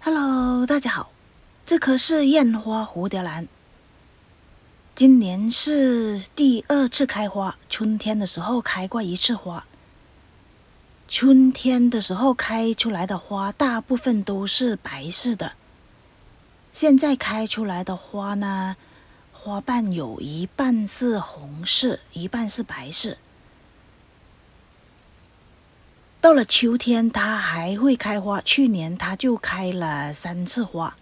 Hello， 大家好，这棵是艳花蝴蝶兰，今年是第2次开花，春天的时候开过1次花。春天的时候开出来的花大部分都是白色的，现在开出来的花呢，花瓣有一半是红色，一半是白色。到了秋天它还会开花，去年它就开了3次花。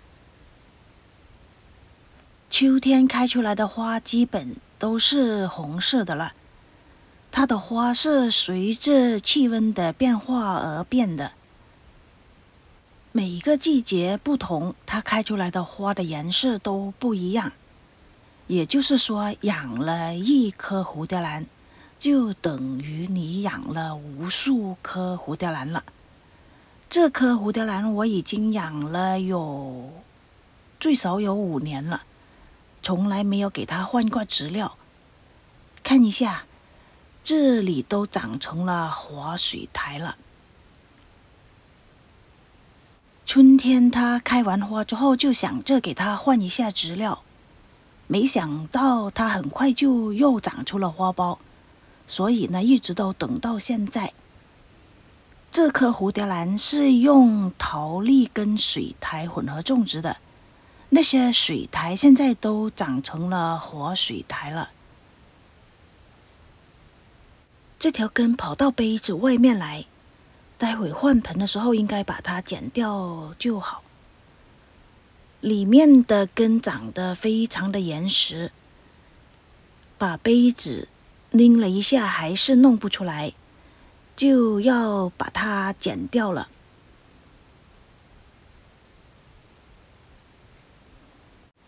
秋天开出来的花基本都是红色的了，它的花是随着气温的变化而变的，每一个季节不同，它开出来的花的颜色都不一样。也就是说，养了1棵蝴蝶兰就等于你养了无数颗蝴蝶兰了。这棵蝴蝶兰我已经养了最少有5年了，从来没有给它换过植料。看一下，这里都长成了活水苔了。春天它开完花之后，就想着给它换一下植料，没想到它很快就又长出了花苞。所以呢，一直都等到现在。这棵蝴蝶兰是用桃粒跟水苔混合种植的，那些水苔现在都长成了活水苔了。这条根跑到杯子外面来，待会换盆的时候应该把它剪掉就好。里面的根长得非常的严实，把杯子拎了一下还是弄不出来，就要把它剪掉了。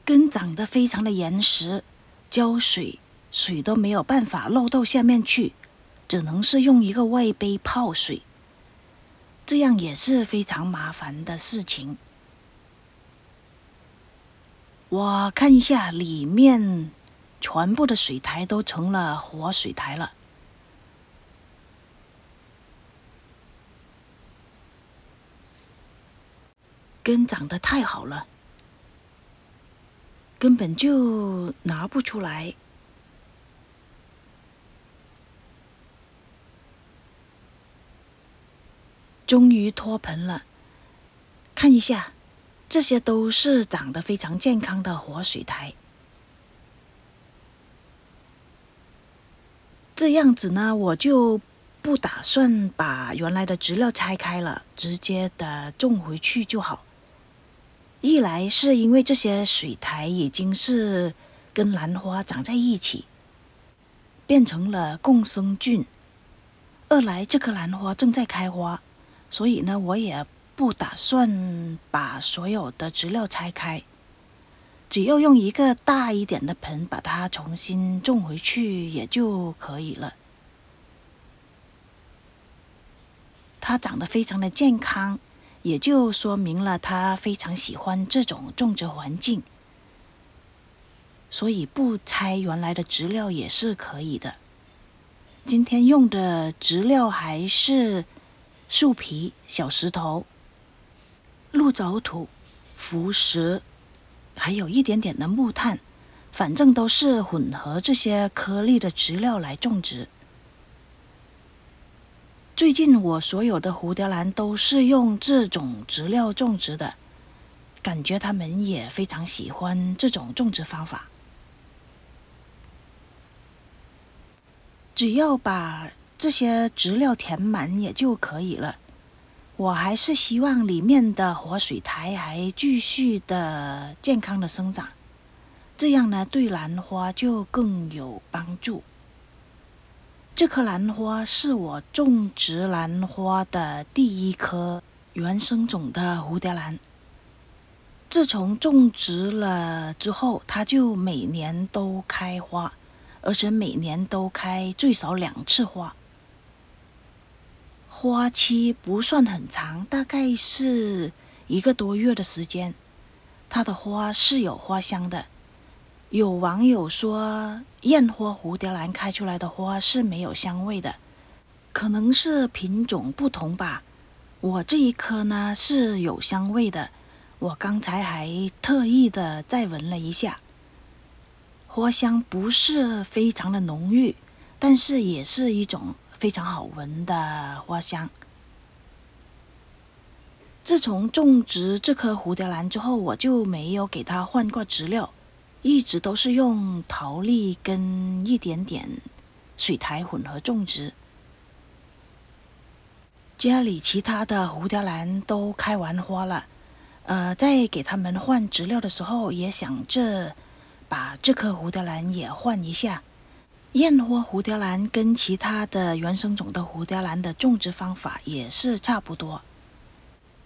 根长得非常的严实，浇水都没有办法漏到下面去，只能是用一个外杯泡水，这样也是非常麻烦的事情。我看一下，里面全部的水苔都成了活水苔了。根长得太好了，根本就拿不出来。终于脱盆了，看一下，这些都是长得非常健康的活水苔。这样子呢，我就不打算把原来的植料拆开了，直接的种回去就好。一来是因为这些水苔已经是跟兰花长在一起，变成了共生菌；二来这棵兰花正在开花，所以呢，我也不打算把所有的植料拆开，只要用一个大一点的盆把它重新种回去也就可以了。它长得非常的健康，也就说明了它非常喜欢这种种植环境，所以不拆原来的植料也是可以的。今天用的植料还是树皮、小石头、鹿藻土、浮石，还有一点点的木炭，反正都是混合这些颗粒的植料来种植。最近我所有的蝴蝶兰都是用这种植料种植的，感觉他们也非常喜欢这种种植方法。只要把这些植料填满也就可以了。我还是希望里面的活水苔还继续的健康的生长，这样呢，对兰花就更有帮助。这棵兰花是我种植兰花的第1棵原生种的蝴蝶兰。自从种植了之后，它就每年都开花，而且每年都开最少2次花。花期不算很长，大概是1个多月的时间。它的花是有花香的，有网友说，燕窝蝴蝶兰开出来的花是没有香味的，可能是品种不同吧。我这一颗呢是有香味的，我刚才还特意的再闻了一下，花香不是非常的浓郁，但是也是一种非常好闻的花香。自从种植这颗蝴蝶兰之后，我就没有给它换过植料，一直都是用陶粒跟一点点水苔混合种植。家里其他的蝴蝶兰都开完花了，在给它们换植料的时候，也想着把这颗蝴蝶兰也换一下。燕窝蝴蝶兰跟其他的原生种的蝴蝶兰的种植方法也是差不多，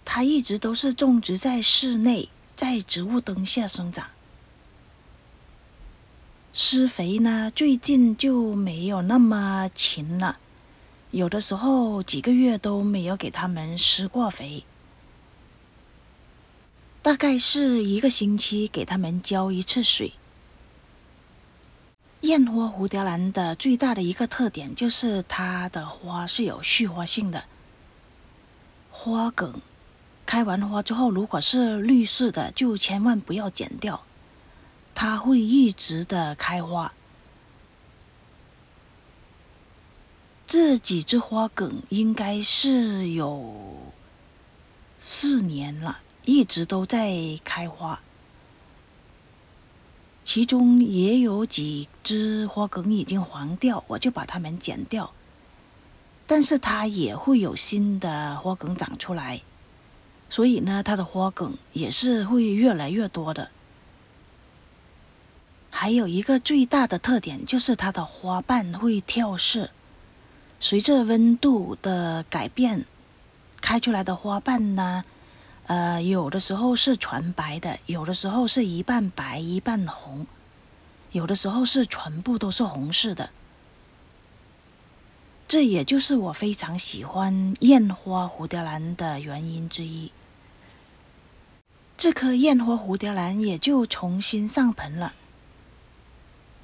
它一直都是种植在室内，在植物灯下生长。施肥呢，最近就没有那么勤了，有的时候几个月都没有给它们施过肥，大概是1个星期给它们浇一次水。燕窝蝴蝶兰的最大的一个特点就是它的花是有续花性的，花梗开完花之后，如果是绿色的，就千万不要剪掉，它会一直的开花。这几只花梗应该是有4年了，一直都在开花。其中也有几只花梗已经黄掉，我就把它们剪掉。但是它也会有新的花梗长出来，所以呢，它的花梗也是会越来越多的。还有一个最大的特点就是它的花瓣会跳色，随着温度的改变，开出来的花瓣呢，有的时候是全白的，有的时候是一半白一半红，有的时候是全部都是红色的。这也就是我非常喜欢燕花蝴蝶兰的原因之一。这颗燕花蝴蝶兰也就重新上盆了。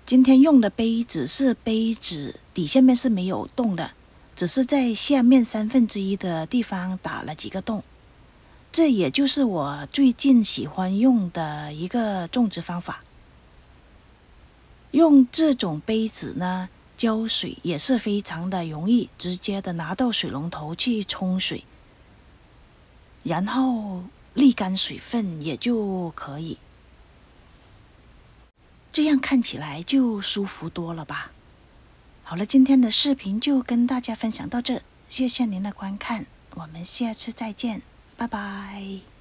今天用的杯子是杯子底下面是没有洞的，只是在下面1/3的地方打了几个洞。这也就是我最近喜欢用的一个种植方法。用这种杯子呢，浇水也是非常的容易，直接的拿到水龙头去冲水，然后沥干水分也就可以。这样看起来就舒服多了吧。好了，今天的视频就跟大家分享到这，谢谢您的观看，我们下次再见，拜拜。